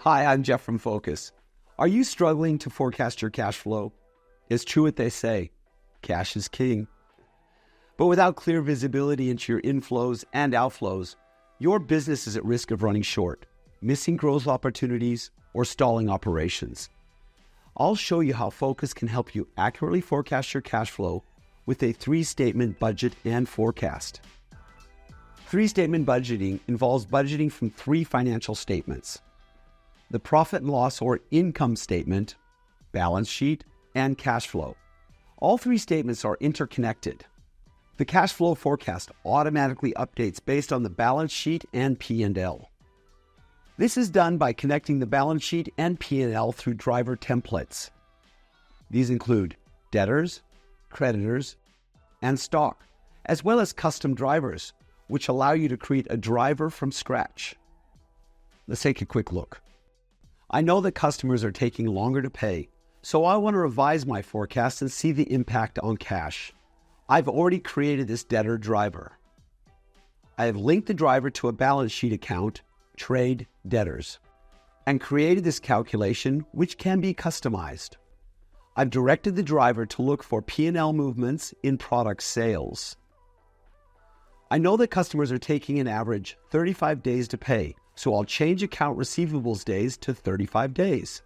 Hi, I'm Jeff from Phocas. Are you struggling to forecast your cash flow? It's true what they say, cash is king. But without clear visibility into your inflows and outflows, your business is at risk of running short, missing growth opportunities, or stalling operations. I'll show you how Phocas can help you accurately forecast your cash flow with a 3-statement budget and forecast. 3-statement budgeting involves budgeting from 3 financial statements: the profit and loss or income statement, balance sheet, and cash flow. All 3 statements are interconnected. The cash flow forecast automatically updates based on the balance sheet and P&L. This is done by connecting the balance sheet and P&L through driver templates. These include debtors, creditors, and stock, as well as custom drivers, which allow you to create a driver from scratch. Let's take a quick look. I know that customers are taking longer to pay, so I want to revise my forecast and see the impact on cash. I've already created this debtor driver. I have linked the driver to a balance sheet account, Trade Debtors, and created this calculation, which can be customized. I've directed the driver to look for P&L movements in product sales. I know that customers are taking an average 35 days to pay, so I'll change account receivables days to 35 days.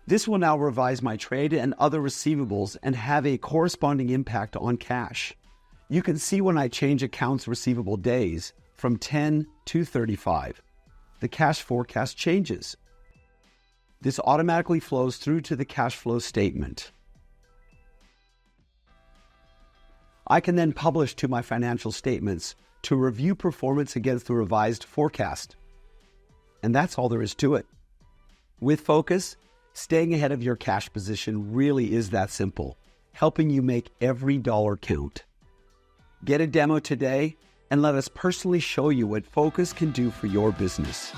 This will now revise my trade and other receivables and have a corresponding impact on cash. You can see when I change accounts receivable days from 10 to 35. The cash forecast changes. This automatically flows through to the cash flow statement. I can then publish to my financial statements to review performance against the revised forecast. And that's all there is to it. With Phocas, staying ahead of your cash position really is that simple, helping you make every dollar count. Get a demo today and let us personally show you what Phocas can do for your business.